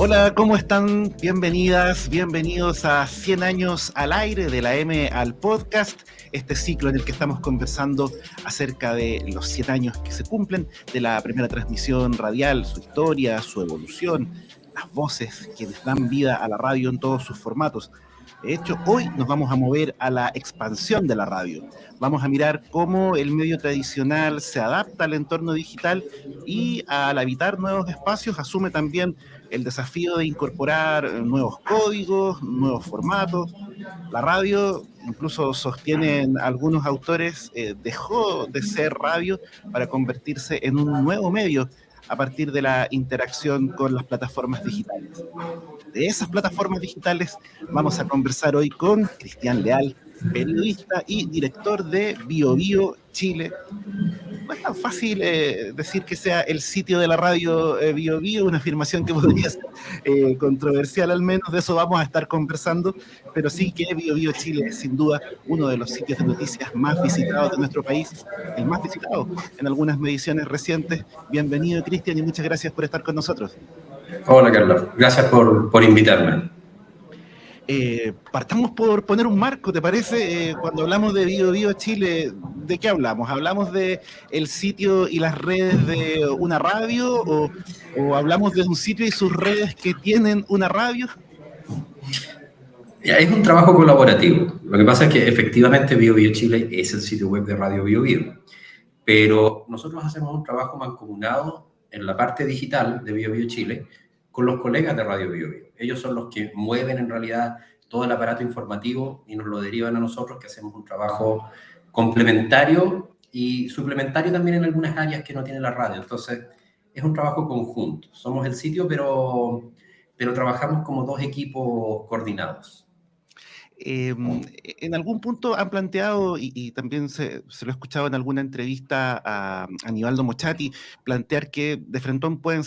Hola, ¿cómo están? Bienvenidas, bienvenidos a 100 años al aire, de la M al podcast, este ciclo en el que estamos conversando acerca de los 100 años que se cumplen de la primera transmisión radial, su historia, su evolución, las voces que les dan vida a la radio en todos sus formatos. De hecho, hoy nos vamos a mover a la expansión de la radio. Vamos a mirar cómo el medio tradicional se adapta al entorno digital y al habitar nuevos espacios asume también el desafío de incorporar nuevos códigos, nuevos formatos. La radio, incluso sostienen algunos autores, dejó de ser radio para convertirse en un nuevo medio a partir de la interacción con las plataformas digitales. De esas plataformas digitales vamos a conversar hoy con Cristian Leal, periodista y director de BioBio Chile. No es tan fácil decir que sea el sitio de la radio Bio Bio, una afirmación que podría ser controversial, al menos de eso vamos a estar conversando, pero sí que Bio Bio Chile es sin duda uno de los sitios de noticias más visitados de nuestro país, el más visitado en algunas mediciones recientes. Bienvenido, Cristian, y muchas gracias por estar con nosotros. Hola, Carlos. Gracias por invitarme. Partamos por poner un marco, ¿te parece? Cuando hablamos de Bio Bio Chile, ¿de qué hablamos? ¿Hablamos de el sitio y las redes de una radio o hablamos de un sitio y sus redes que tienen una radio? Es un trabajo colaborativo. Lo que pasa es que efectivamente BioBio Chile es el sitio web de Radio BioBio, pero nosotros hacemos un trabajo mancomunado en la parte digital de BioBio Chile con los colegas de Radio BioBio. Ellos son los que mueven en realidad todo el aparato informativo y nos lo derivan a nosotros, que hacemos un trabajo complementario y suplementario también en algunas áreas que no tiene la radio. Entonces, es un trabajo conjunto. Somos el sitio, pero trabajamos como dos equipos coordinados. En algún punto han planteado, y también se lo he escuchado en alguna entrevista a Aníbaldo Mochati, plantear que de frentón pueden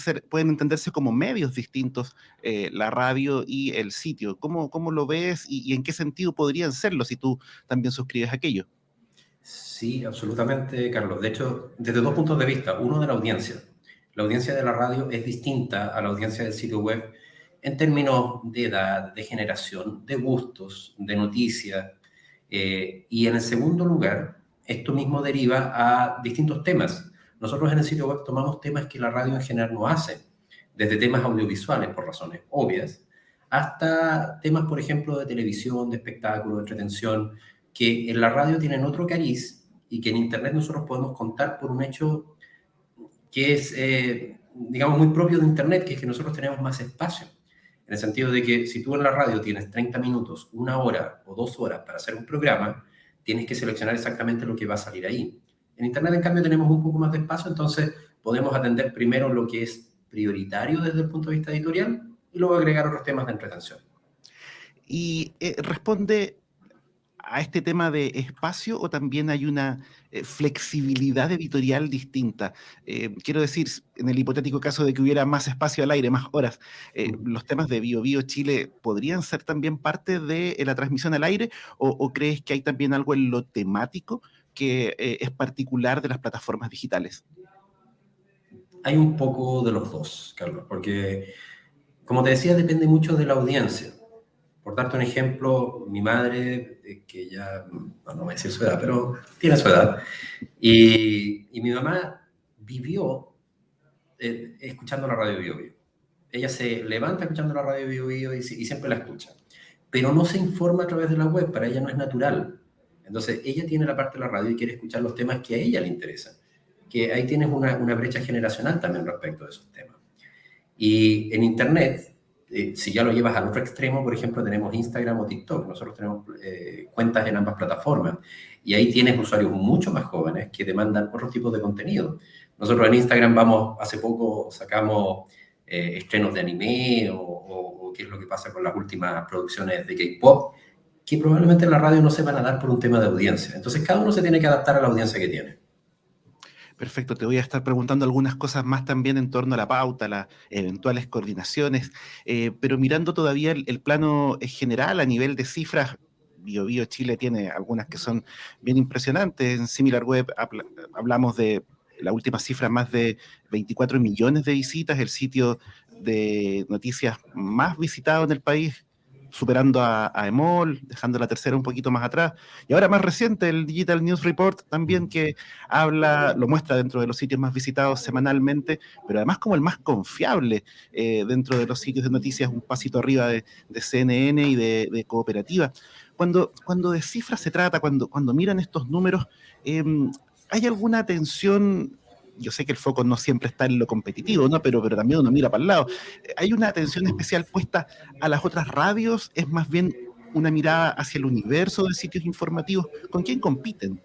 entenderse como medios distintos, la radio y el sitio. ¿Cómo lo ves y en qué sentido podrían serlo si tú también suscribes aquello? Sí, absolutamente, Carlos. De hecho, desde dos puntos de vista. Uno, de la audiencia. La audiencia de la radio es distinta a la audiencia del sitio web en términos de edad, de generación, de gustos, de noticias. Y en el segundo lugar, esto mismo deriva a distintos temas. Nosotros en el sitio web tomamos temas que la radio en general no hace, desde temas audiovisuales, por razones obvias, hasta temas, por ejemplo, de televisión, de espectáculo, de entretención, que en la radio tienen otro cariz y que en Internet nosotros podemos contar por un hecho que es, digamos, muy propio de Internet, que es que nosotros tenemos más espacio. En el sentido de que si tú en la radio tienes 30 minutos, 1 hora o 2 horas para hacer un programa, tienes que seleccionar exactamente lo que va a salir ahí. En Internet, en cambio, tenemos un poco más de espacio, entonces podemos atender primero lo que es prioritario desde el punto de vista editorial y luego agregar otros temas de entretención. Y responde a este tema de espacio o también hay una flexibilidad editorial distinta. Quiero decir, en el hipotético caso de que hubiera más espacio al aire, más horas, ¿los temas de Bio Bio Chile podrían ser también parte de la transmisión al aire o crees que hay también algo en lo temático que es particular de las plataformas digitales? Hay un poco de los dos, Carlos, porque, como te decía, depende mucho de la audiencia. Por darte un ejemplo, mi madre, que ya, no voy a decir su edad, pero tiene su edad, y mi mamá vivió escuchando la radio Bio Bio. Ella se levanta escuchando la radio Bio Bio y siempre la escucha, pero no se informa a través de la web, para ella no es natural. Entonces, ella tiene la parte de la radio y quiere escuchar los temas que a ella le interesan, que ahí tienes una brecha generacional también respecto de esos temas. Y en Internet, si ya lo llevas al otro extremo, por ejemplo, tenemos Instagram o TikTok. Nosotros tenemos cuentas en ambas plataformas y ahí tienes usuarios mucho más jóvenes que demandan otro tipo de contenido. Nosotros en Instagram hace poco sacamos estrenos de anime o qué es lo que pasa con las últimas producciones de K-pop, que probablemente en la radio no se van a dar por un tema de audiencia. Entonces cada uno se tiene que adaptar a la audiencia que tiene. Perfecto, te voy a estar preguntando algunas cosas más también en torno a la pauta, las eventuales coordinaciones, pero mirando todavía el plano general a nivel de cifras. Bio Bio Chile tiene algunas que son bien impresionantes. En SimilarWeb hablamos de la última cifra, más de 24 millones de visitas. El sitio de noticias más visitados en el país, superando a EMOL, dejando la tercera un poquito más atrás. Y ahora más reciente, el Digital News Report también, que lo muestra dentro de los sitios más visitados semanalmente, pero además como el más confiable dentro de los sitios de noticias, un pasito arriba de CNN y de Cooperativa. Cuando de cifras se trata, cuando miran estos números, ¿hay alguna tensión? Yo sé que el foco no siempre está en lo competitivo, ¿no? Pero también uno mira para el lado. ¿Hay una atención especial puesta a las otras radios? ¿Es más bien una mirada hacia el universo de sitios informativos? ¿Con quién compiten?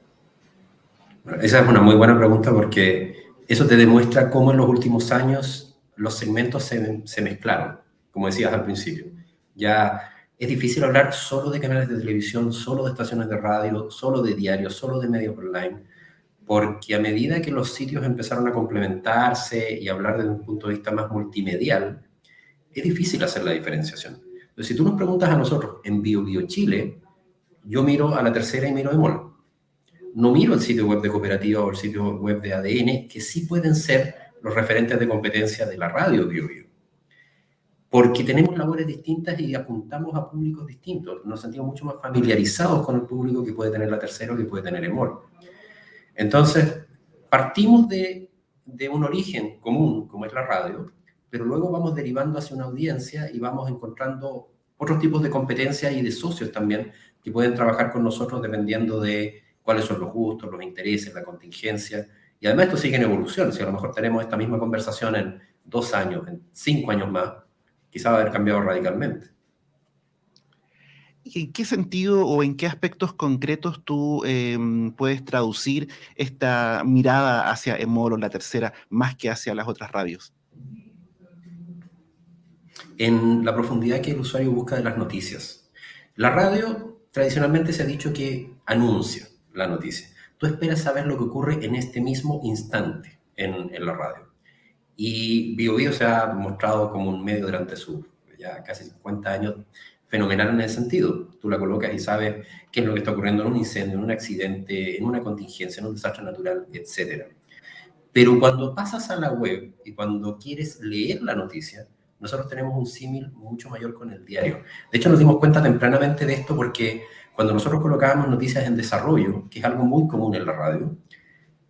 Bueno, esa es una muy buena pregunta porque eso te demuestra cómo en los últimos años los segmentos se mezclaron, como decías al principio. Ya es difícil hablar solo de canales de televisión, solo de estaciones de radio, solo de diarios, solo de medios online, porque a medida que los sitios empezaron a complementarse y hablar desde un punto de vista más multimedial, es difícil hacer la diferenciación. Entonces, si tú nos preguntas a nosotros en BioBio Chile, yo miro a la tercera y miro a EMOL. No miro el sitio web de Cooperativa o el sitio web de ADN, que sí pueden ser los referentes de competencia de la radio BioBio. Porque tenemos labores distintas y apuntamos a públicos distintos. Nos sentimos mucho más familiarizados con el público que puede tener la tercera o que puede tener EMOL. Entonces, partimos de un origen común, como es la radio, pero luego vamos derivando hacia una audiencia y vamos encontrando otros tipos de competencias y de socios también que pueden trabajar con nosotros dependiendo de cuáles son los gustos, los intereses, la contingencia. Y además esto sigue en evolución. Si a lo mejor tenemos esta misma conversación en 2 años, en 5 años más, quizá va a haber cambiado radicalmente. ¿En qué sentido o en qué aspectos concretos tú puedes traducir esta mirada hacia EMOL o la tercera más que hacia las otras radios? En la profundidad que el usuario busca de las noticias. La radio tradicionalmente se ha dicho que anuncia la noticia. Tú esperas saber lo que ocurre en este mismo instante en la radio. Y BioBio se ha mostrado como un medio durante sus ya casi 50 años fenomenal en ese sentido. Tú la colocas y sabes qué es lo que está ocurriendo en un incendio, en un accidente, en una contingencia, en un desastre natural, etc. Pero cuando pasas a la web y cuando quieres leer la noticia, nosotros tenemos un símil mucho mayor con el diario. De hecho, nos dimos cuenta tempranamente de esto porque cuando nosotros colocábamos noticias en desarrollo, que es algo muy común en la radio,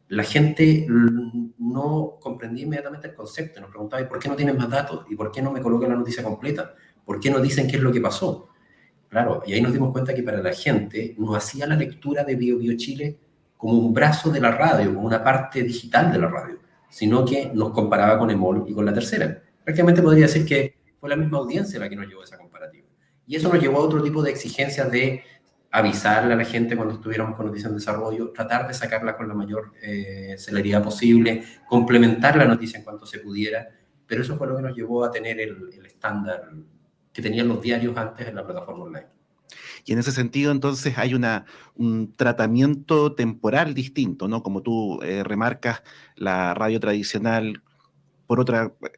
la gente no comprendía inmediatamente el concepto. Nos preguntaba, ¿y por qué no tienen más datos? ¿Y por qué no me colocan la noticia completa? ¿Por qué no dicen qué es lo que pasó? Claro, y ahí nos dimos cuenta que para la gente no hacía la lectura de BioBio Chile como un brazo de la radio, como una parte digital de la radio, sino que nos comparaba con EMOL y con la tercera. Prácticamente podría decir que fue la misma audiencia la que nos llevó a esa comparativa. Y eso nos llevó a otro tipo de exigencias de avisarle a la gente cuando estuviéramos con noticias en desarrollo, tratar de sacarla con la mayor celeridad posible, complementar la noticia en cuanto se pudiera, pero eso fue lo que nos llevó a tener el estándar que tenían los diarios antes en la plataforma online. Y en ese sentido, entonces, hay un tratamiento temporal distinto, ¿no? Como tú remarcas, la radio tradicional,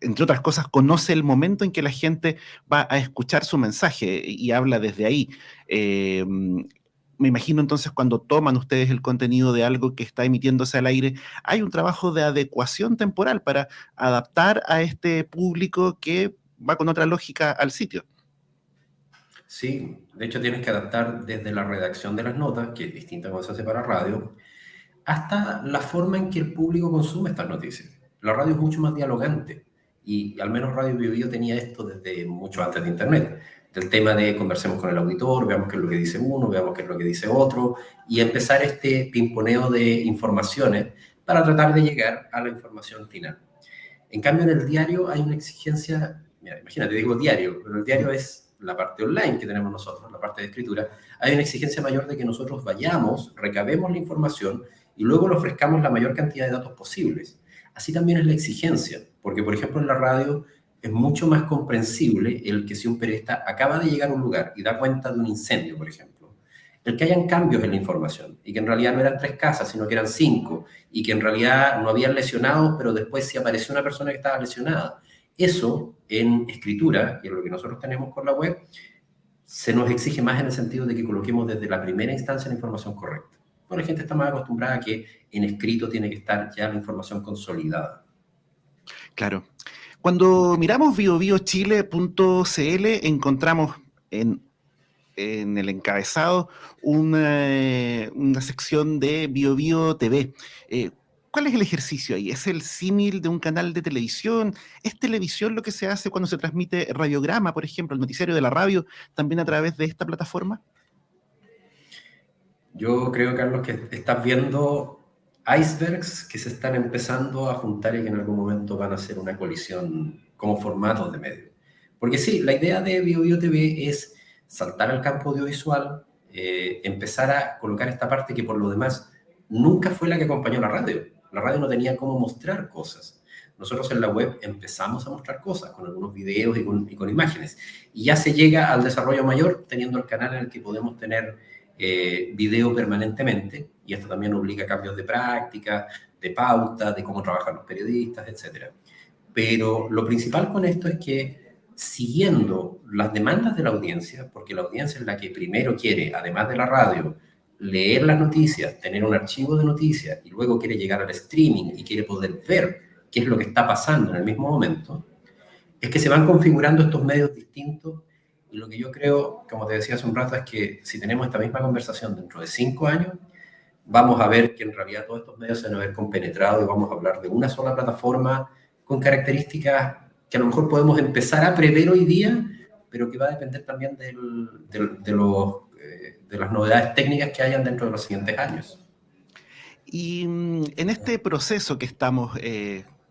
entre otras cosas, conoce el momento en que la gente va a escuchar su mensaje y habla desde ahí. Me imagino entonces cuando toman ustedes el contenido de algo que está emitiéndose al aire, hay un trabajo de adecuación temporal para adaptar a este público que va con otra lógica al sitio. Sí, de hecho tienes que adaptar desde la redacción de las notas, que es distinta cuando se hace para radio, hasta la forma en que el público consume estas noticias. La radio es mucho más dialogante y al menos Radio BioBio tenía esto desde mucho antes de Internet, del tema de conversemos con el auditor, veamos qué es lo que dice uno, veamos qué es lo que dice otro y empezar este pimponeo de informaciones para tratar de llegar a la información final. En cambio, en el diario hay una exigencia, mira, imagínate, digo diario, pero el diario es la parte online que tenemos nosotros, la parte de escritura, hay una exigencia mayor de que nosotros vayamos, recabemos la información y luego le ofrezcamos la mayor cantidad de datos posibles. Así también es la exigencia, porque por ejemplo en la radio es mucho más comprensible el que si un periodista acaba de llegar a un lugar y da cuenta de un incendio, por ejemplo, el que hayan cambios en la información y que en realidad no eran 3 casas, sino que eran 5 y que en realidad no habían lesionados, pero después sí apareció una persona que estaba lesionada. Eso en escritura, y en lo que nosotros tenemos con la web, se nos exige más en el sentido de que coloquemos desde la primera instancia la información correcta. Bueno, la gente está más acostumbrada a que en escrito tiene que estar ya la información consolidada. Claro. Cuando miramos biobiochile.cl encontramos en el encabezado una sección de BioBio TV. ¿Cuál es el ejercicio ahí? ¿Es el símil de un canal de televisión? ¿Es televisión lo que se hace cuando se transmite radiograma, por ejemplo, el noticiario de la radio, también a través de esta plataforma? Yo creo, Carlos, que estás viendo icebergs que se están empezando a juntar y que en algún momento van a ser una colisión como formatos de medio. Porque sí, la idea de BioBio TV es saltar al campo audiovisual, empezar a colocar esta parte que por lo demás nunca fue la que acompañó la radio. La radio no tenía cómo mostrar cosas. Nosotros en la web empezamos a mostrar cosas con algunos videos y con imágenes. Y ya se llega al desarrollo mayor teniendo el canal en el que podemos tener video permanentemente, y esto también obliga a cambios de práctica, de pauta, de cómo trabajan los periodistas, etc. Pero lo principal con esto es que siguiendo las demandas de la audiencia, porque la audiencia es la que primero quiere, además de la radio, leer las noticias, tener un archivo de noticias y luego quiere llegar al streaming y quiere poder ver qué es lo que está pasando en el mismo momento, es que se van configurando estos medios distintos. Y lo que yo creo, como te decía hace un rato, es que si tenemos esta misma conversación dentro de 5 años, vamos a ver que en realidad todos estos medios se van a ver compenetrados y vamos a hablar de una sola plataforma con características que a lo mejor podemos empezar a prever hoy día, pero que va a depender también de las novedades técnicas que hayan dentro de los siguientes años. Y en este proceso que estamos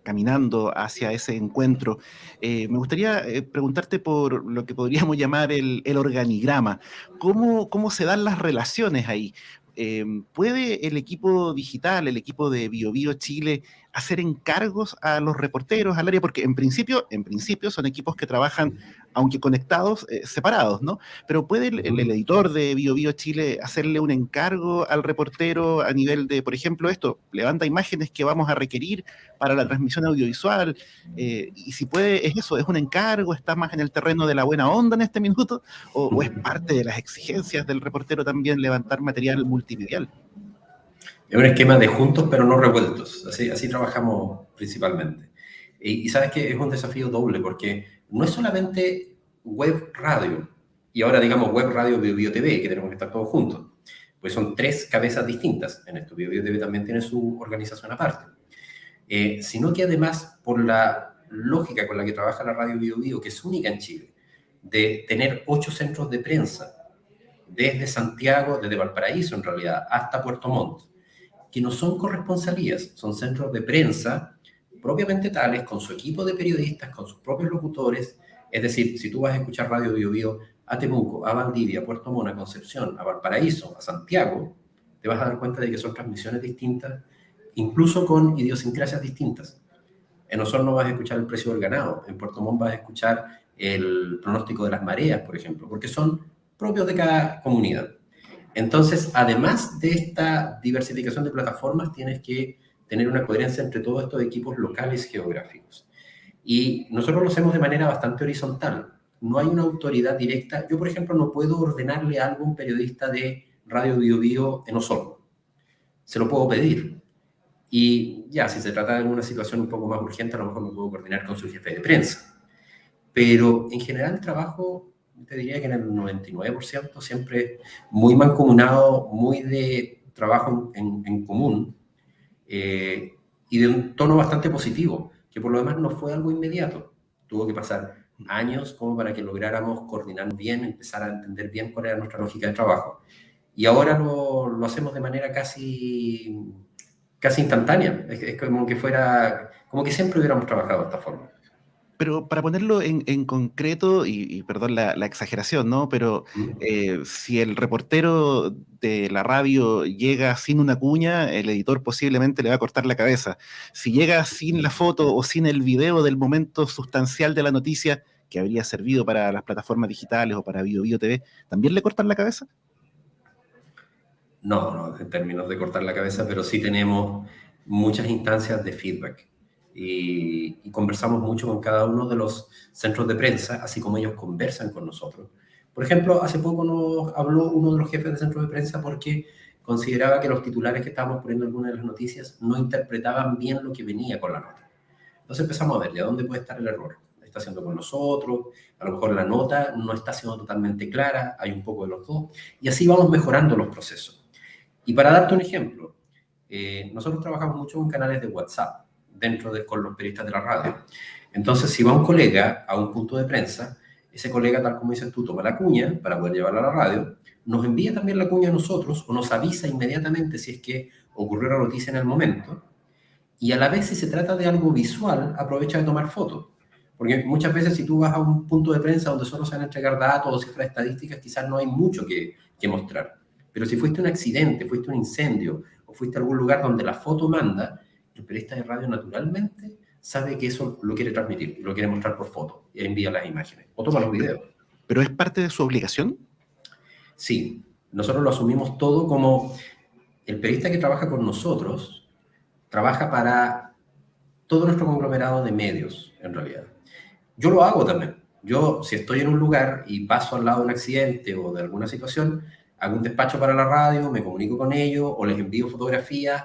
caminando hacia ese encuentro, me gustaría preguntarte por lo que podríamos llamar el organigrama. ¿Cómo se dan las relaciones ahí? ¿Puede el equipo digital, el equipo de BioBio Chile, hacer encargos a los reporteros, al área? Porque en principio son equipos que trabajan, aunque conectados, separados, ¿no? Pero ¿puede el editor de BioBio Chile hacerle un encargo al reportero a nivel de, por ejemplo, esto, levanta imágenes que vamos a requerir para la transmisión audiovisual? Y si puede, es eso, es un encargo, está más en el terreno de la buena onda en este minuto, o es parte de las exigencias del reportero también levantar material multimedial. Es un esquema de juntos pero no revueltos, así trabajamos principalmente. Y sabes que es un desafío doble porque no es solamente web radio, y ahora digamos web radio BioBio TV, que tenemos que estar todos juntos, pues son 3 cabezas distintas en esto. BioBio TV también tiene su organización aparte. Sino que además, por la lógica con la que trabaja la radio BioBio, que es única en Chile, de tener 8 centros de prensa, desde Santiago, desde Valparaíso en realidad, hasta Puerto Montt, que no son corresponsalías, son centros de prensa propiamente tales, con su equipo de periodistas, con sus propios locutores. Es decir, si tú vas a escuchar Radio BioBio a Temuco, a Valdivia, a Puerto Montt, a Concepción, a Valparaíso, a Santiago, te vas a dar cuenta de que son transmisiones distintas, incluso con idiosincrasias distintas. En Osorno vas a escuchar el precio del ganado, en Puerto Montt vas a escuchar el pronóstico de las mareas, por ejemplo, porque son propios de cada comunidad. Entonces, además de esta diversificación de plataformas, tienes que tener una coherencia entre todos estos equipos locales geográficos. Y nosotros lo hacemos de manera bastante horizontal. No hay una autoridad directa. Yo, por ejemplo, no puedo ordenarle algo a un periodista de Radio BioBio en Osorno. Se lo puedo pedir. Y ya, si se trata de una situación un poco más urgente, a lo mejor me puedo coordinar con su jefe de prensa. Pero en general el trabajo, te diría que en el 99% siempre muy mancomunado, muy de trabajo en común, y de un tono bastante positivo, que por lo demás no fue algo inmediato. Tuvo que pasar años como para que lográramos coordinar bien, empezar a entender bien cuál era nuestra lógica de trabajo. Y ahora lo hacemos de manera casi instantánea. Es como que como que siempre hubiéramos trabajado de esta forma. Pero para ponerlo en concreto, y perdón la exageración, ¿no? Pero si el reportero de la radio llega sin una cuña, el editor posiblemente le va a cortar la cabeza. Si llega sin la foto o sin el video del momento sustancial de la noticia, que habría servido para las plataformas digitales o para BioBio TV, ¿también le cortan la cabeza? No, en términos de cortar la cabeza, pero sí tenemos muchas instancias de feedback. Y conversamos mucho con cada uno de los centros de prensa, así como ellos conversan con nosotros. Por ejemplo, hace poco nos habló uno de los jefes de centro de prensa porque consideraba que los titulares que estábamos poniendo en algunas de las noticias no interpretaban bien lo que venía con la nota. Entonces empezamos a ver, ¿ya dónde puede estar el error? ¿Está haciendo con nosotros? A lo mejor la nota no está siendo totalmente clara, hay un poco de los dos, y así vamos mejorando los procesos. Y para darte un ejemplo, nosotros trabajamos mucho en canales de WhatsApp, con los periodistas de la radio. Entonces, si va un colega a un punto de prensa, ese colega, tal como dices tú, toma la cuña para poder llevarla a la radio, nos envía también la cuña a nosotros o nos avisa inmediatamente si es que ocurrió la noticia en el momento, y a la vez, si se trata de algo visual, aprovecha de tomar fotos. Porque muchas veces si tú vas a un punto de prensa donde solo se van a entregar datos o cifras estadísticas, quizás no hay mucho que mostrar. Pero si fuiste un accidente, fuiste un incendio o fuiste a algún lugar donde la foto manda, el periodista de radio naturalmente sabe que eso lo quiere transmitir y lo quiere mostrar por foto y envía las imágenes o toma los videos. ¿Pero es parte de su obligación? Sí, nosotros lo asumimos todo como el periodista que trabaja con nosotros trabaja para todo nuestro conglomerado de medios, en realidad. Yo lo hago también. Yo, si estoy en un lugar y paso al lado de un accidente o de alguna situación, hago un despacho para la radio, me comunico con ellos o les envío fotografías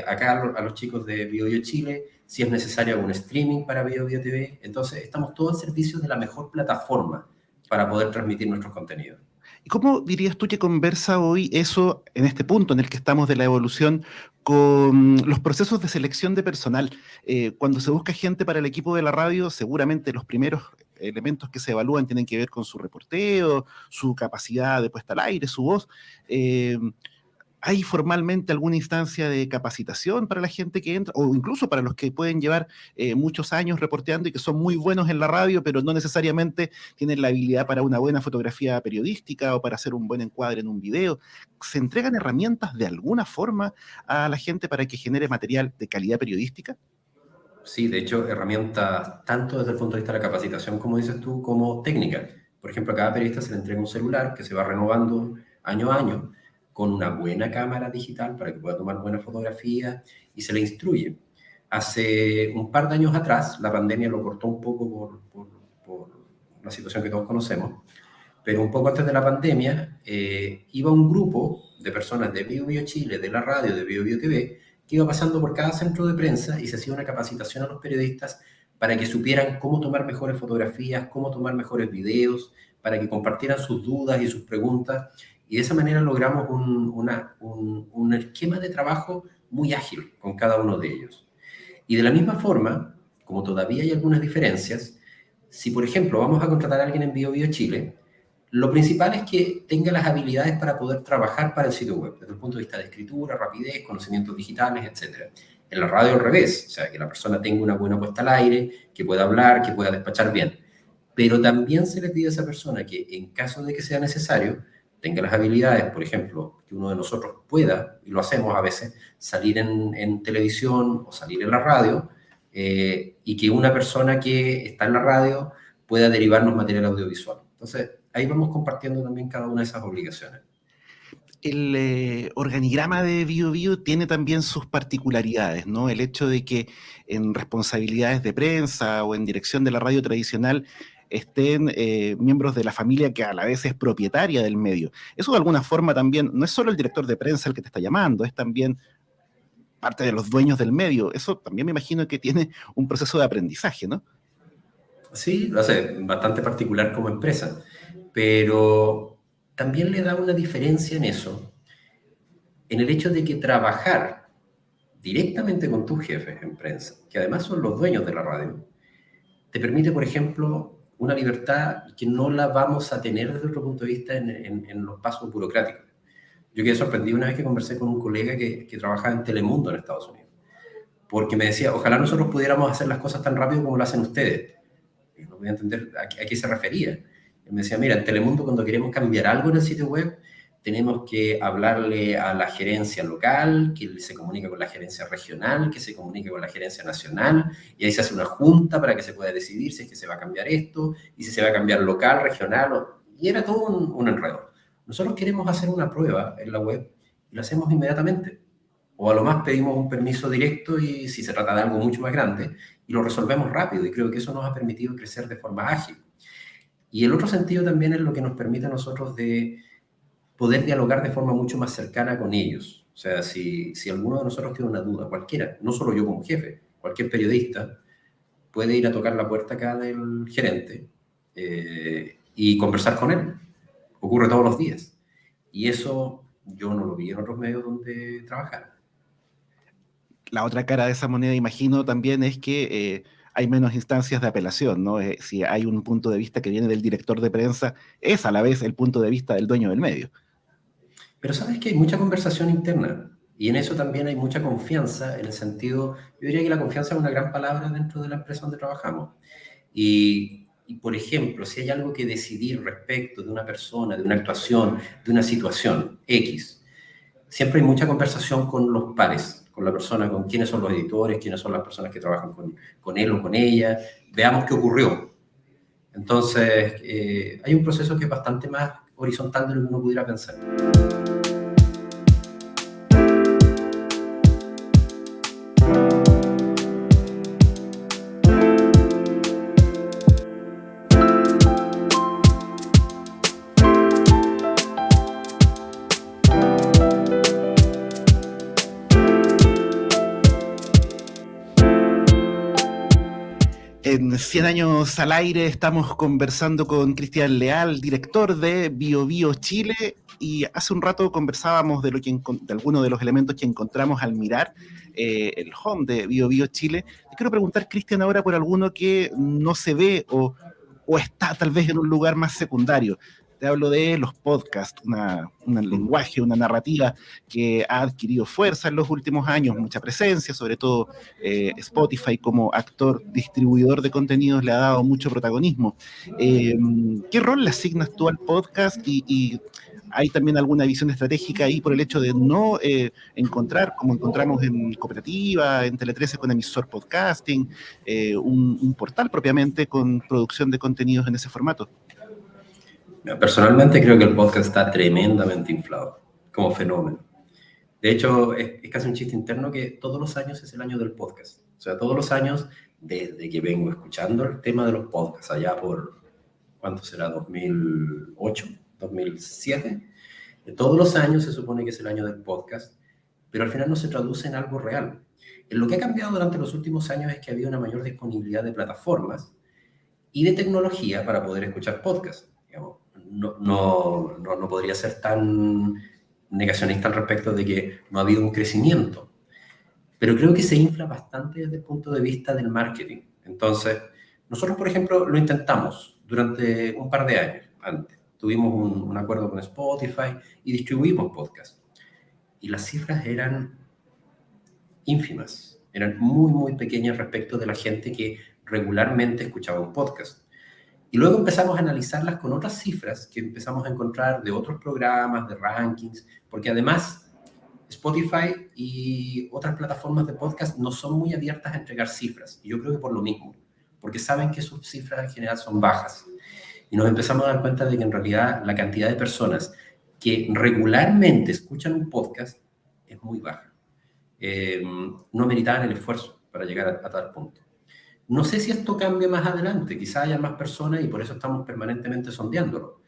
acá a los chicos de BioBio Chile, si es necesario un streaming para BioBio TV. Entonces, estamos todos al servicio de la mejor plataforma para poder transmitir nuestros contenidos. ¿Y cómo dirías tú que conversa hoy eso, en este punto en el que estamos de la evolución, con los procesos de selección de personal? Cuando se busca gente para el equipo de la radio, seguramente los primeros elementos que se evalúan tienen que ver con su reporteo, su capacidad de puesta al aire, su voz. ¿Hay formalmente alguna instancia de capacitación para la gente que entra, o incluso para los que pueden llevar muchos años reporteando y que son muy buenos en la radio, pero no necesariamente tienen la habilidad para una buena fotografía periodística o para hacer un buen encuadre en un video? ¿Se entregan herramientas de alguna forma a la gente para que genere material de calidad periodística? Sí, de hecho, herramientas tanto desde el punto de vista de la capacitación, como dices tú, como técnica. Por ejemplo, a cada periodista se le entrega un celular que se va renovando año a año con una buena cámara digital para que pueda tomar buenas fotografías y se le instruye. Hace un par de años atrás, la pandemia lo cortó un poco por una situación que todos conocemos, pero un poco antes de la pandemia iba un grupo de personas de BioBio Chile, de la radio, de BioBio TV, que iba pasando por cada centro de prensa y se hacía una capacitación a los periodistas para que supieran cómo tomar mejores fotografías, cómo tomar mejores videos, para que compartieran sus dudas y sus preguntas. Y de esa manera logramos un esquema de trabajo muy ágil con cada uno de ellos. Y de la misma forma, como todavía hay algunas diferencias, si por ejemplo vamos a contratar a alguien en BioBio Chile, lo principal es que tenga las habilidades para poder trabajar para el sitio web, desde el punto de vista de escritura, rapidez, conocimientos digitales, etc. En la radio al revés, o sea, que la persona tenga una buena puesta al aire, que pueda hablar, que pueda despachar bien. Pero también se le pide a esa persona que, en caso de que sea necesario, tenga las habilidades, por ejemplo, que uno de nosotros pueda, y lo hacemos a veces, salir en televisión o salir en la radio, y que una persona que está en la radio pueda derivarnos material audiovisual. Entonces, ahí vamos compartiendo también cada una de esas obligaciones. El organigrama de BioBio tiene también sus particularidades, ¿no? El hecho de que en responsabilidades de prensa o en dirección de la radio tradicional estén miembros de la familia que a la vez es propietaria del medio. Eso de alguna forma también, no es solo el director de prensa el que te está llamando, es también parte de los dueños del medio. Eso también me imagino que tiene un proceso de aprendizaje, ¿no? Sí, lo hace bastante particular como empresa, pero también le da una diferencia en eso, en el hecho de que trabajar directamente con tus jefes en prensa, que además son los dueños de la radio, te permite, por ejemplo, una libertad que no la vamos a tener desde otro punto de vista en los pasos burocráticos. Yo quedé sorprendido una vez que conversé con un colega que trabajaba en Telemundo en Estados Unidos, porque me decía, ojalá nosotros pudiéramos hacer las cosas tan rápido como lo hacen ustedes. Y no voy a entender a qué se refería. Él me decía, mira, en Telemundo cuando queremos cambiar algo en el sitio web, tenemos que hablarle a la gerencia local, que se comunica con la gerencia regional, que se comunica con la gerencia nacional, y ahí se hace una junta para que se pueda decidir si es que se va a cambiar esto, y si se va a cambiar local, regional, y era todo un enredo. Nosotros queremos hacer una prueba en la web y lo hacemos inmediatamente. O a lo más pedimos un permiso directo y si se trata de algo mucho más grande, y lo resolvemos rápido, y creo que eso nos ha permitido crecer de forma ágil. Y el otro sentido también es lo que nos permite a nosotros de poder dialogar de forma mucho más cercana con ellos. O sea, si alguno de nosotros tiene una duda, cualquiera, no solo yo como jefe, cualquier periodista puede ir a tocar la puerta acá del gerente y conversar con él. Ocurre todos los días. Y eso yo no lo vi en otros medios donde trabajar. La otra cara de esa moneda, imagino, también es que hay menos instancias de apelación, ¿no? Si hay un punto de vista que viene del director de prensa, es a la vez el punto de vista del dueño del medio. Pero sabes que hay mucha conversación interna y en eso también hay mucha confianza, en el sentido, yo diría que la confianza es una gran palabra dentro de la empresa donde trabajamos. Y, por ejemplo, si hay algo que decidir respecto de una persona, de una actuación, de una situación X, siempre hay mucha conversación con los pares, con la persona, con quiénes son los editores, quiénes son las personas que trabajan con él o con ella, veamos qué ocurrió. Entonces, hay un proceso que es bastante más horizontal de lo que uno pudiera pensar. En 100 años al aire estamos conversando con Cristian Leal, director de BioBio Chile, y hace un rato conversábamos de algunos de los elementos que encontramos al mirar el home de BioBio Chile. Te quiero preguntar, Cristian, ahora por alguno que no se ve o está tal vez en un lugar más secundario. Te hablo de los podcasts, un lenguaje, una narrativa que ha adquirido fuerza en los últimos años, mucha presencia, sobre todo Spotify como actor distribuidor de contenidos le ha dado mucho protagonismo. ¿Qué rol le asignas tú al podcast y hay también alguna visión estratégica ahí por el hecho de no encontrar, como encontramos en Cooperativa, en Tele13 con emisor podcasting, un portal propiamente con producción de contenidos en ese formato? Personalmente creo que el podcast está tremendamente inflado como fenómeno. De hecho, es casi un chiste interno que todos los años es el año del podcast. O sea, todos los años, desde que vengo escuchando el tema de los podcasts, allá por, ¿cuánto será? 2008, 2007. Todos los años se supone que es el año del podcast, pero al final no se traduce en algo real. Lo que ha cambiado durante los últimos años es que ha habido una mayor disponibilidad de plataformas y de tecnología para poder escuchar podcasts. Digamos, no podría ser tan negacionista al respecto de que no ha habido un crecimiento, pero creo que se infla bastante desde el punto de vista del marketing. Entonces, nosotros, por ejemplo, lo intentamos durante un par de años antes. Tuvimos un acuerdo con Spotify y distribuimos podcasts. Y las cifras eran ínfimas, eran muy, muy pequeñas respecto de la gente que regularmente escuchaba un podcast. Y luego empezamos a analizarlas con otras cifras que empezamos a encontrar de otros programas, de rankings, porque además Spotify y otras plataformas de podcast no son muy abiertas a entregar cifras. Y yo creo que por lo mismo, porque saben que sus cifras en general son bajas. Y nos empezamos a dar cuenta de que en realidad la cantidad de personas que regularmente escuchan un podcast es muy baja. No meritaban el esfuerzo para llegar a tal punto. No sé si esto cambie más adelante, quizá haya más personas y por eso estamos permanentemente sondeándolo.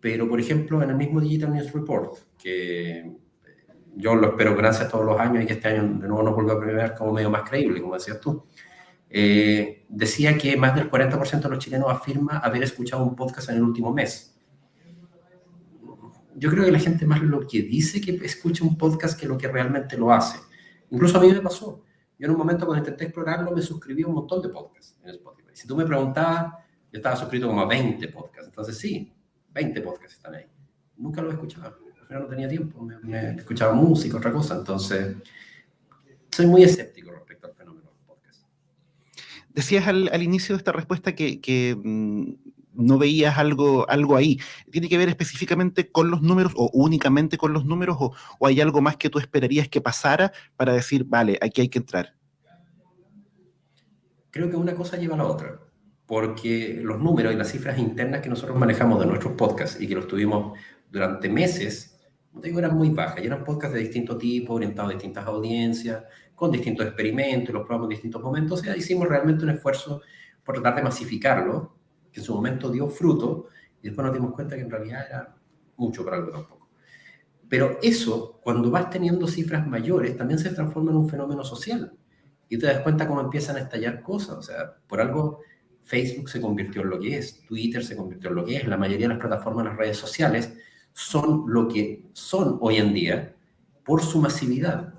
Pero, por ejemplo, en el mismo Digital News Report, que yo lo espero gracias todos los años y que este año de nuevo nos vuelva a premiar como medio más creíble, como decías tú, decía que más del 40% de los chilenos afirma haber escuchado un podcast en el último mes. Yo creo que la gente más lo que dice que escucha un podcast que lo que realmente lo hace. Incluso a mí me pasó. Yo en un momento cuando intenté explorarlo me suscribí a un montón de podcasts en Spotify. Si tú me preguntabas, yo estaba suscrito como a 20 podcasts. Entonces sí, 20 podcasts están ahí. Nunca los escuchaba. Al final no tenía tiempo. Me escuchaba música, otra cosa. Entonces, soy muy escéptico respecto al fenómeno de los podcasts. Decías al inicio de esta respuesta que no veías algo ahí. ¿Tiene que ver específicamente con los números o únicamente con los números o hay algo más que tú esperarías que pasara para decir, vale, aquí hay que entrar? Creo que una cosa lleva a la otra, porque los números y las cifras internas que nosotros manejamos de nuestros podcasts y que los tuvimos durante meses, no te digo, eran muy bajas, y eran podcasts de distinto tipo, orientados a distintas audiencias, con distintos experimentos, los probamos en distintos momentos, o sea, hicimos realmente un esfuerzo por tratar de masificarlo, que en su momento dio fruto, y después nos dimos cuenta que en realidad era mucho para algo tampoco. Pero eso, cuando vas teniendo cifras mayores, también se transforma en un fenómeno social. y te das cuenta cómo empiezan a estallar cosas. O sea, por algo Facebook se convirtió en lo que es, Twitter se convirtió en lo que es, la mayoría de las plataformas, las redes sociales, son lo que son hoy en día por su masividad.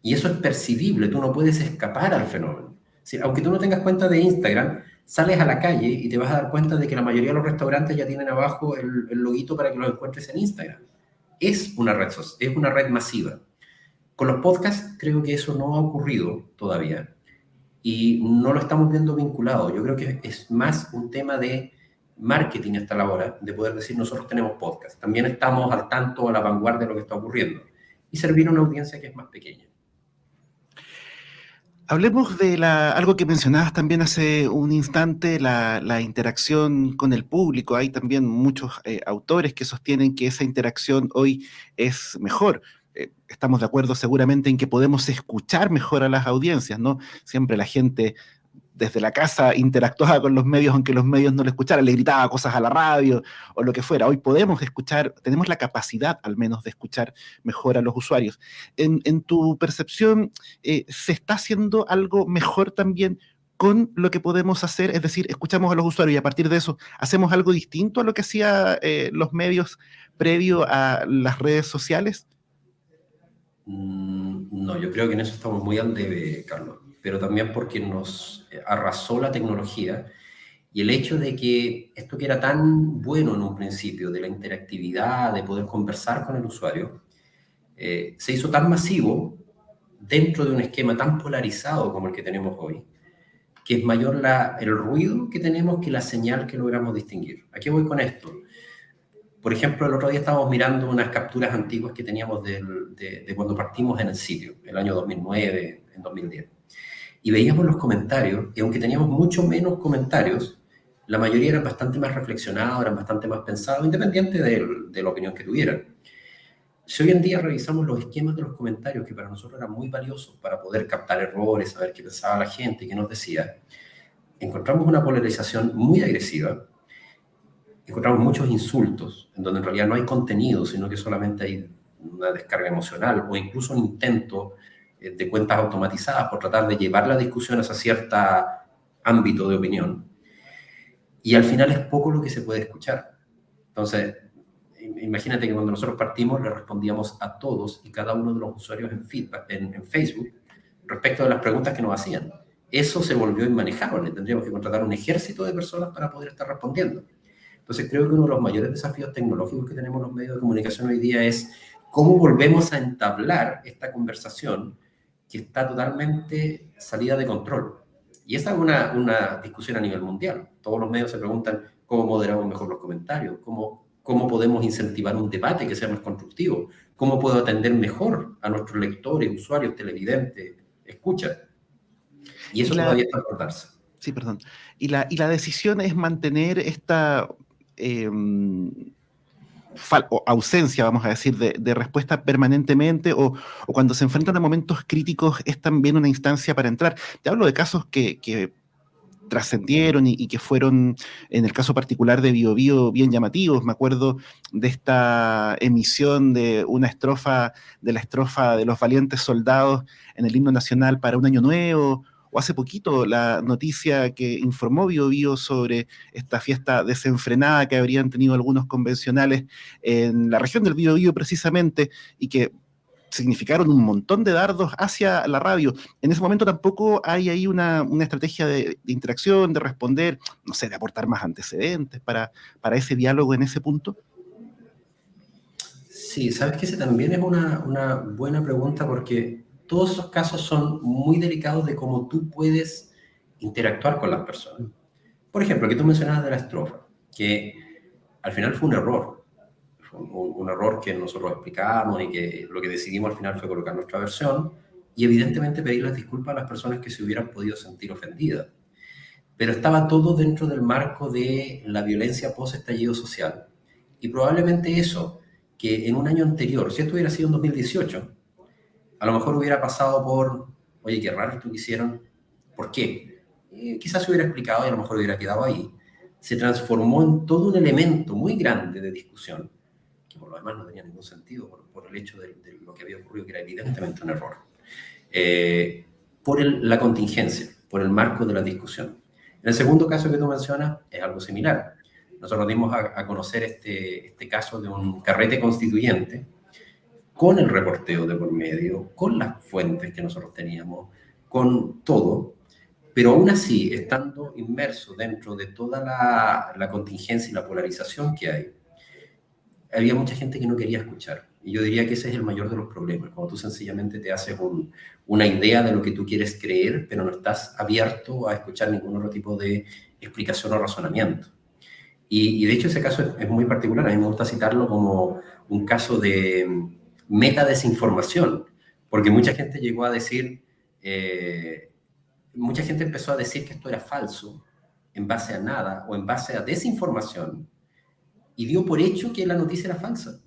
Y eso es percibible, tú no puedes escapar al fenómeno. Si, aunque tú no tengas cuenta de Instagram, sales a la calle y te vas a dar cuenta de que la mayoría de los restaurantes ya tienen abajo el loguito para que los encuentres en Instagram. Es una red masiva. Con los podcasts creo que eso no ha ocurrido todavía y no lo estamos viendo vinculado. Yo creo que es más un tema de marketing hasta la hora, de poder decir nosotros tenemos podcast. También estamos al tanto, a la vanguardia de lo que está ocurriendo y servir a una audiencia que es más pequeña. Hablemos de algo que mencionabas también hace un instante, la interacción con el público. Hay también muchos autores que sostienen que esa interacción hoy es mejor. Estamos de acuerdo seguramente en que podemos escuchar mejor a las audiencias, ¿no? Siempre la gente desde la casa interactuaba con los medios, aunque los medios no le escucharan, le gritaba cosas a la radio o lo que fuera. Hoy podemos escuchar, tenemos la capacidad al menos de escuchar mejor a los usuarios. En tu percepción, ¿se está haciendo algo mejor también con lo que podemos hacer? Es decir, escuchamos a los usuarios y a partir de eso hacemos algo distinto a lo que hacía los medios previo a las redes sociales. No, yo creo que en eso estamos muy al debe, Carlos, pero también porque nos arrasó la tecnología y el hecho de que esto que era tan bueno en un principio, de la interactividad, de poder conversar con el usuario, se hizo tan masivo dentro de un esquema tan polarizado como el que tenemos hoy, que es mayor el ruido que tenemos que la señal que logramos distinguir. ¿A qué voy con esto? Por ejemplo, el otro día estábamos mirando unas capturas antiguas que teníamos de cuando partimos en el sitio, el año 2009, en 2010. Y veíamos los comentarios, y aunque teníamos mucho menos comentarios, la mayoría eran bastante más reflexionados, eran bastante más pensados, independiente de la opinión que tuvieran. Si hoy en día revisamos los esquemas de los comentarios, que para nosotros eran muy valiosos para poder captar errores, saber qué pensaba la gente, qué nos decía, encontramos una polarización muy agresiva, encontramos muchos insultos, en donde en realidad no hay contenido, sino que solamente hay una descarga emocional o incluso un intento de cuentas automatizadas por tratar de llevar la discusión hacia cierto ámbito de opinión. Y al final es poco lo que se puede escuchar. Entonces, imagínate que cuando nosotros partimos le respondíamos a todos y cada uno de los usuarios en Facebook respecto de las preguntas que nos hacían. Eso se volvió inmanejable. Tendríamos que contratar un ejército de personas para poder estar respondiendo. Entonces creo que uno de los mayores desafíos tecnológicos que tenemos los medios de comunicación hoy día es cómo volvemos a entablar esta conversación que está totalmente salida de control. Y esa es una discusión a nivel mundial. Todos los medios se preguntan cómo moderamos mejor los comentarios, cómo podemos incentivar un debate que sea más constructivo, cómo puedo atender mejor a nuestros lectores, usuarios, televidentes, escucha. Y eso todavía está por darse. Sí, perdón. Y la decisión es mantener esta o ausencia, vamos a decir, de respuesta permanentemente o cuando se enfrentan a momentos críticos es también una instancia para entrar. Te hablo de casos que trascendieron y que fueron, en el caso particular de Bio Bio, bien llamativos. Me acuerdo de esta emisión de la estrofa de Los Valientes Soldados en el himno nacional para un año nuevo, o hace poquito la noticia que informó Bio Bio sobre esta fiesta desenfrenada que habrían tenido algunos convencionales en la región del Bio Bio precisamente, y que significaron un montón de dardos hacia la radio. En ese momento tampoco hay ahí una estrategia de interacción, de responder, no sé, de aportar más antecedentes para ese diálogo en ese punto. Sí, sabes que esa también es una buena pregunta porque todos esos casos son muy delicados de cómo tú puedes interactuar con las personas. Por ejemplo, que tú mencionabas de la estrofa, que al final fue un error. Fue un error que nosotros explicamos y que lo que decidimos al final fue colocar nuestra versión y evidentemente pedir las disculpas a las personas que se hubieran podido sentir ofendidas. Pero estaba todo dentro del marco de la violencia post-estallido social. Y probablemente eso, que en un año anterior, si esto hubiera sido en 2018, a lo mejor hubiera pasado por, oye, qué raro esto que hicieron, ¿por qué? Y quizás se hubiera explicado y a lo mejor hubiera quedado ahí. Se transformó en todo un elemento muy grande de discusión, que por lo demás no tenía ningún sentido por el hecho de lo que había ocurrido, que era evidentemente un error. por la contingencia, por el marco de la discusión. En el segundo caso que tú mencionas es algo similar. Nosotros dimos a conocer este caso de un carrete constituyente con el reporteo de por medio, con las fuentes que nosotros teníamos, con todo, pero aún así, estando inmerso dentro de toda la contingencia y la polarización que hay, había mucha gente que no quería escuchar. Y yo diría que ese es el mayor de los problemas, cuando tú sencillamente te haces una idea de lo que tú quieres creer, pero no estás abierto a escuchar ningún otro tipo de explicación o razonamiento. Y de hecho ese caso es muy particular, a mí me gusta citarlo como un caso de meta desinformación, porque mucha gente llegó a decir, mucha gente empezó a decir que esto era falso en base a nada o en base a desinformación y dio por hecho que la noticia era falsa,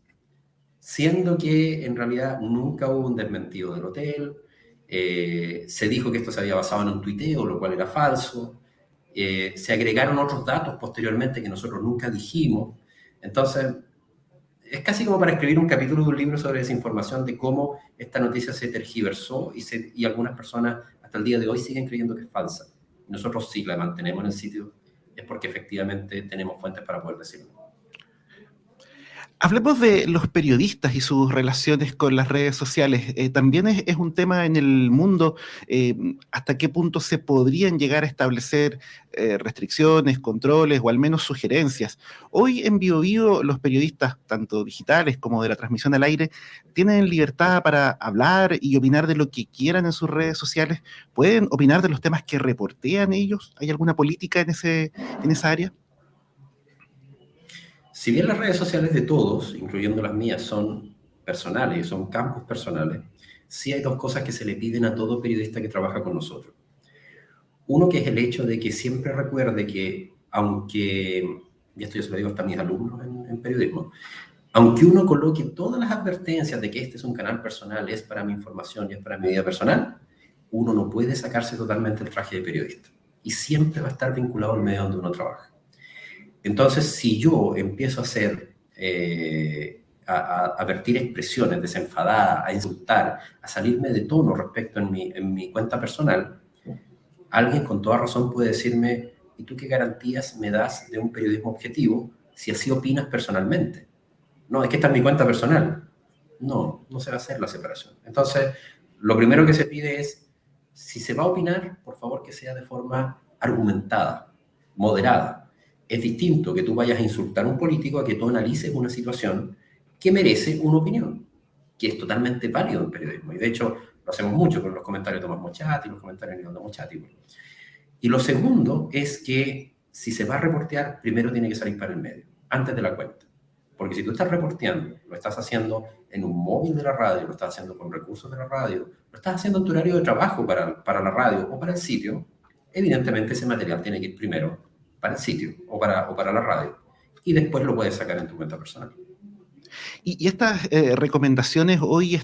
siendo que en realidad nunca hubo un desmentido del hotel, se dijo que esto se había basado en un tuiteo, lo cual era falso, se agregaron otros datos posteriormente que nosotros nunca dijimos. Entonces, es casi como para escribir un capítulo de un libro sobre desinformación, de cómo esta noticia se tergiversó y algunas personas hasta el día de hoy siguen creyendo que es falsa. Nosotros sí la mantenemos en el sitio, es porque efectivamente tenemos fuentes para poder decirlo. Hablemos de los periodistas y sus relaciones con las redes sociales. También es un tema en el mundo, hasta qué punto se podrían llegar a establecer restricciones, controles o al menos sugerencias. Hoy en BioBio los periodistas, tanto digitales como de la transmisión al aire, tienen libertad para hablar y opinar de lo que quieran en sus redes sociales. ¿Pueden opinar de los temas que reportean ellos? ¿Hay alguna política en esa área? Si bien las redes sociales de todos, incluyendo las mías, son personales, son campos personales, sí hay dos cosas que se le piden a todo periodista que trabaja con nosotros. Uno, que es el hecho de que siempre recuerde que, aunque, y esto yo se lo digo hasta a mis alumnos en periodismo, aunque uno coloque todas las advertencias de que este es un canal personal, es para mi información y es para mi vida personal, uno no puede sacarse totalmente el traje de periodista. Y siempre va a estar vinculado al medio donde uno trabaja. Entonces, si yo empiezo a hacer, a vertir expresiones desenfadadas, a insultar, a salirme de tono respecto en mi cuenta personal, alguien con toda razón puede decirme, ¿y tú qué garantías me das de un periodismo objetivo si así opinas personalmente? No, es que esta es mi cuenta personal. No, no se va a hacer la separación. Entonces, lo primero que se pide es, si se va a opinar, por favor que sea de forma argumentada, moderada. Es distinto que tú vayas a insultar a un político a que tú analices una situación que merece una opinión, que es totalmente válido en periodismo. Y de hecho, lo hacemos mucho con los comentarios de Tomás Mochati, los comentarios de Nicolás Mochati. Y lo segundo es que si se va a reportear, primero tiene que salir para el medio, antes de la cuenta. Porque si tú estás reporteando, lo estás haciendo en un móvil de la radio, lo estás haciendo con recursos de la radio, lo estás haciendo en tu horario de trabajo para la radio o para el sitio, evidentemente ese material tiene que ir primero para el sitio o para la radio. Y después lo puedes sacar en tu cuenta personal. Y estas recomendaciones hoy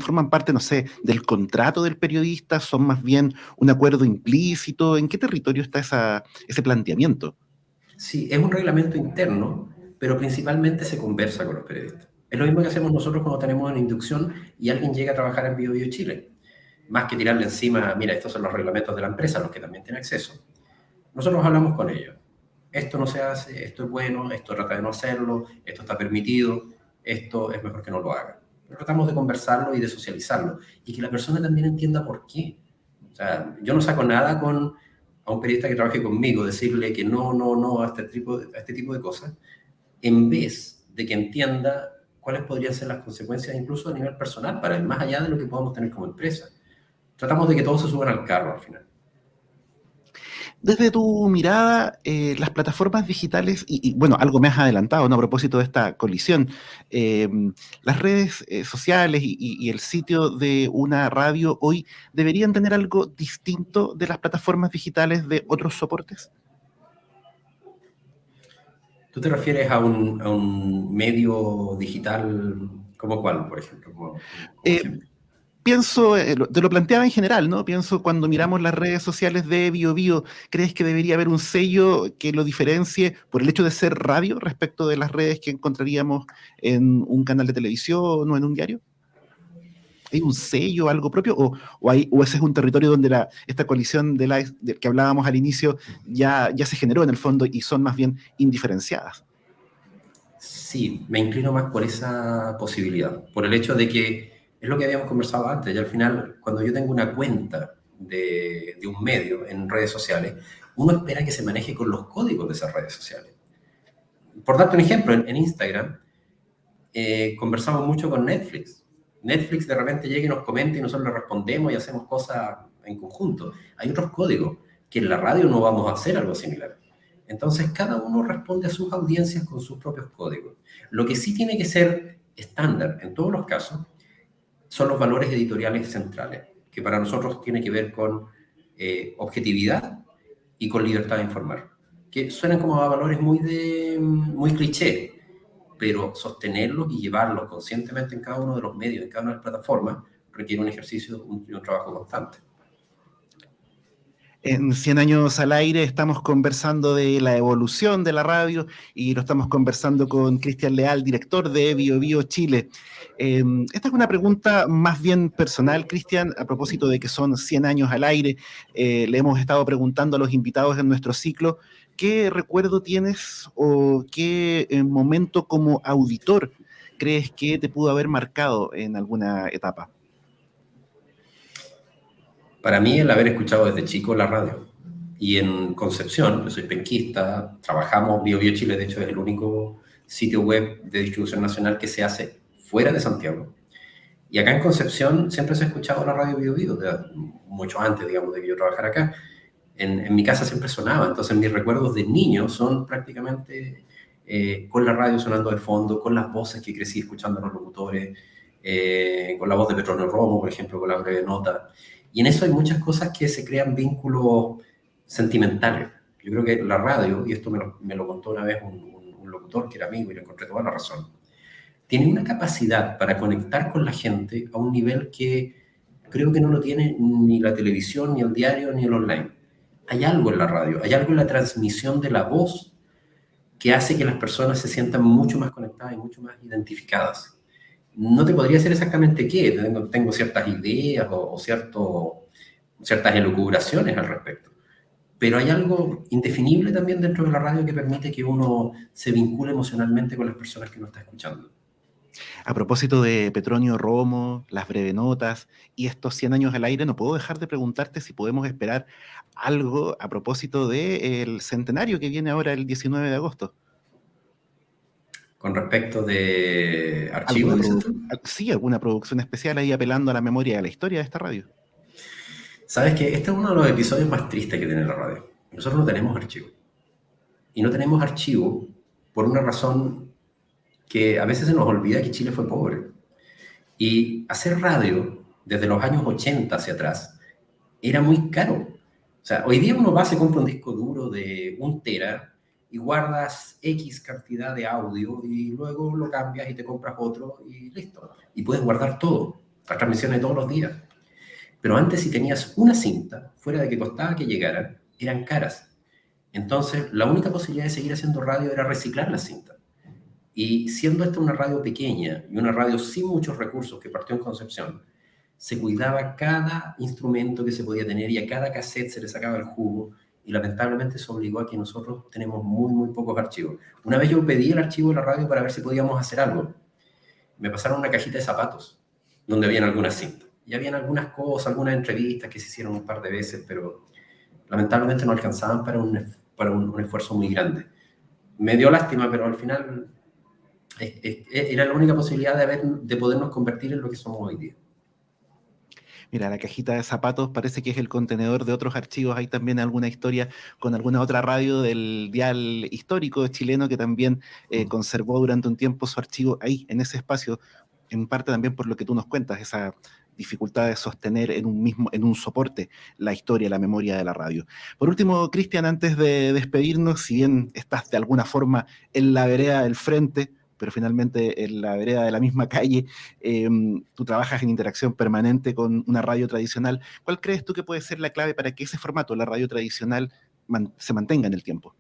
forman parte, no sé, del contrato del periodista, son más bien un acuerdo implícito. ¿En qué territorio está ese planteamiento? Sí, es un reglamento interno, pero principalmente se conversa con los periodistas. Es lo mismo que hacemos nosotros cuando tenemos una inducción y alguien llega a trabajar en BioBio Chile. Más que tirarle encima, mira, estos son los reglamentos de la empresa, los que también tienen acceso. Nosotros hablamos con ellos. Esto no se hace, esto es bueno, esto trata de no hacerlo, esto está permitido, esto es mejor que no lo haga. Pero tratamos de conversarlo y de socializarlo y que la persona también entienda por qué. O sea, yo no saco nada a un periodista que trabaje conmigo, decirle que no a este tipo de cosas, en vez de que entienda cuáles podrían ser las consecuencias incluso a nivel personal, para él, más allá de lo que podamos tener como empresa. Tratamos de que todos se suban al carro al final. Desde tu mirada, las plataformas digitales, bueno, algo me has adelantado, ¿no? A propósito de esta colisión, las redes sociales y el sitio de una radio hoy deberían tener algo distinto de las plataformas digitales de otros soportes. ¿Tú te refieres a un medio digital como cuál, por ejemplo? Como ejemplo? Pienso, te lo planteaba en general, ¿no? Pienso cuando miramos las redes sociales de BioBio, ¿crees que debería haber un sello que lo diferencie por el hecho de ser radio respecto de las redes que encontraríamos en un canal de televisión o en un diario? ¿Hay un sello, algo propio? ¿O ese es un territorio donde esta coalición que hablábamos al inicio ya se generó en el fondo y son más bien indiferenciadas? Sí, me inclino más por esa posibilidad, por el hecho de que es lo que habíamos conversado antes, y al final, cuando yo tengo una cuenta de un medio en redes sociales, uno espera que se maneje con los códigos de esas redes sociales. Por darte un ejemplo, en Instagram conversamos mucho con Netflix. Netflix de repente llega y nos comenta y nosotros le respondemos y hacemos cosas en conjunto. Hay otros códigos que en la radio no vamos a hacer algo similar. Entonces, cada uno responde a sus audiencias con sus propios códigos. Lo que sí tiene que ser estándar en todos los casos son los valores editoriales centrales, que para nosotros tiene que ver con objetividad y con libertad de informar, que suenan como a valores muy cliché, pero sostenerlos y llevarlos conscientemente en cada uno de los medios, en cada una de las plataformas, requiere un ejercicio y un trabajo constante. En 100 años al aire estamos conversando de la evolución de la radio y lo estamos conversando con Cristian Leal, director de BioBio Chile. Esta es una pregunta más bien personal, Cristian, a propósito de que son 100 años al aire. Le hemos estado preguntando a los invitados en nuestro ciclo, ¿qué recuerdo tienes o qué momento como auditor crees que te pudo haber marcado en alguna etapa? Para mí, el haber escuchado desde chico la radio. Y en Concepción, yo soy penquista, trabajamos, BioBio Chile, de hecho, es el único sitio web de distribución nacional que se hace fuera de Santiago. Y acá en Concepción siempre se ha escuchado la radio BioBio, mucho antes, digamos, de que yo trabajara acá. En mi casa siempre sonaba, entonces mis recuerdos de niño son prácticamente con la radio sonando de fondo, con las voces que crecí escuchando a los locutores, con la voz de Petronio Romo, por ejemplo, con la breve nota. Y en eso hay muchas cosas que se crean vínculos sentimentales. Yo creo que la radio, y esto me lo contó una vez un locutor que era amigo y le encontré toda la razón, tiene una capacidad para conectar con la gente a un nivel que creo que no lo tiene ni la televisión, ni el diario, ni el online. Hay algo en la radio, hay algo en la transmisión de la voz que hace que las personas se sientan mucho más conectadas y mucho más identificadas. No te podría decir exactamente qué, tengo ciertas ideas o ciertas elucubraciones al respecto, pero hay algo indefinible también dentro de la radio que permite que uno se vincule emocionalmente con las personas que uno está escuchando. A propósito de Petronio Romo, las brevenotas y estos 100 años al aire, no puedo dejar de preguntarte si podemos esperar algo a propósito del centenario que viene ahora el 19 de agosto. Con respecto de archivos, dices tú. Sí, alguna producción especial ahí apelando a la memoria y a la historia de esta radio. Sabes que este es uno de los episodios más tristes que tiene la radio. Nosotros no tenemos archivo. Y no tenemos archivo por una razón que a veces se nos olvida que Chile fue pobre. Y hacer radio desde los años 80 hacia atrás era muy caro. O sea, hoy día uno va, se compra un disco duro de 1 tera y guardas X cantidad de audio y luego lo cambias y te compras otro y listo. Y puedes guardar todo, las transmisiones todos los días. Pero antes, si tenías una cinta, fuera de que costaba que llegaran, eran caras. Entonces, la única posibilidad de seguir haciendo radio era reciclar las cintas. Y siendo esta una radio pequeña y una radio sin muchos recursos que partió en Concepción, se cuidaba cada instrumento que se podía tener y a cada cassette se le sacaba el jugo y lamentablemente eso obligó a que nosotros tenemos muy pocos archivos. Una vez yo pedí el archivo de la radio para ver si podíamos hacer algo. Me pasaron una cajita de zapatos donde habían algunas cintas. Y habían algunas cosas, algunas entrevistas que se hicieron un par de veces, pero lamentablemente no alcanzaban para un esfuerzo muy grande. Me dio lástima, pero al final era la única posibilidad de podernos convertir en lo que somos hoy día. Mira, la cajita de zapatos parece que es el contenedor de otros archivos. Hay también alguna historia con alguna otra radio del dial histórico chileno que también conservó durante un tiempo su archivo ahí, en ese espacio, en parte también por lo que tú nos cuentas, esa dificultad de sostener en un soporte la historia, la memoria de la radio. Por último, Cristian, antes de despedirnos, si bien estás de alguna forma en la vereda del frente, pero finalmente en la vereda de la misma calle, tú trabajas en interacción permanente con una radio tradicional. ¿Cuál crees tú que puede ser la clave para que ese formato, la radio tradicional, se mantenga en el tiempo?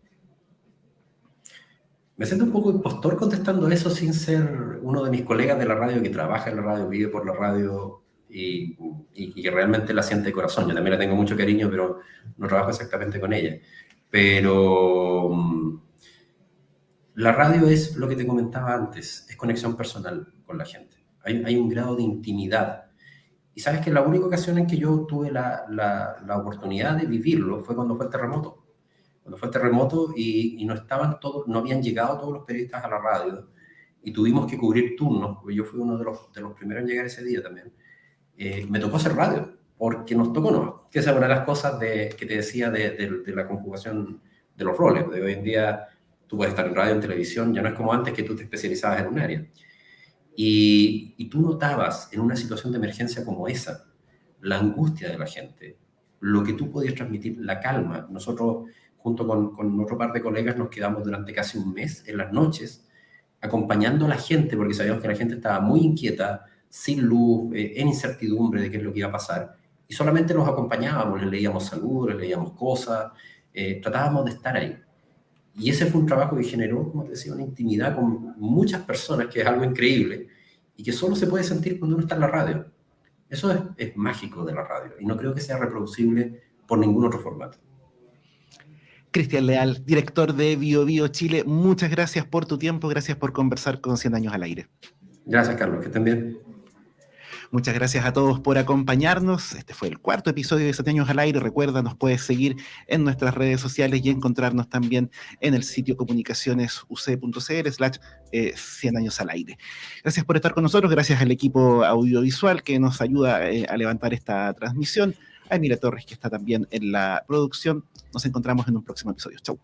Me siento un poco impostor contestando eso sin ser uno de mis colegas de la radio que trabaja en la radio, vive por la radio y que realmente la siente de corazón. Yo también la tengo mucho cariño, pero no trabajo exactamente con ella. Pero la radio es lo que te comentaba antes, es conexión personal con la gente. Hay un grado de intimidad. Y sabes que la única ocasión en que yo tuve la oportunidad de vivirlo fue cuando fue el terremoto. Cuando fue el terremoto y no estaban todos, no habían llegado todos los periodistas a la radio y tuvimos que cubrir turnos, porque yo fui uno de los primeros en llegar ese día también. Me tocó hacer radio, porque nos tocó, ¿no? Que esa es una de las cosas que te decía de la conjugación de los roles. De hoy en día tú puedes estar en radio, en televisión, ya no es como antes que tú te especializabas en un área. Y tú notabas en una situación de emergencia como esa, la angustia de la gente, lo que tú podías transmitir, la calma. Nosotros, junto con otro par de colegas, nos quedamos durante casi un mes en las noches acompañando a la gente, porque sabíamos que la gente estaba muy inquieta, sin luz, en incertidumbre de qué es lo que iba a pasar. Y solamente los acompañábamos, les leíamos saludos, les leíamos cosas, tratábamos de estar ahí. Y ese fue un trabajo que generó, como te decía, una intimidad con muchas personas, que es algo increíble, y que solo se puede sentir cuando uno está en la radio. Eso es mágico de la radio, y no creo que sea reproducible por ningún otro formato. Cristian Leal, director de BioBio Chile, muchas gracias por tu tiempo, gracias por conversar con 100 años al aire. Gracias, Carlos, que estén bien. Muchas gracias a todos por acompañarnos. Este fue el cuarto episodio de 7 años al aire. Recuerda, nos puedes seguir en nuestras redes sociales y encontrarnos también en el sitio comunicacionesuc.cl/100 años al aire. Gracias por estar con nosotros, gracias al equipo audiovisual que nos ayuda a levantar esta transmisión, a Emilia Torres, que está también en la producción. Nos encontramos en un próximo episodio. Chau.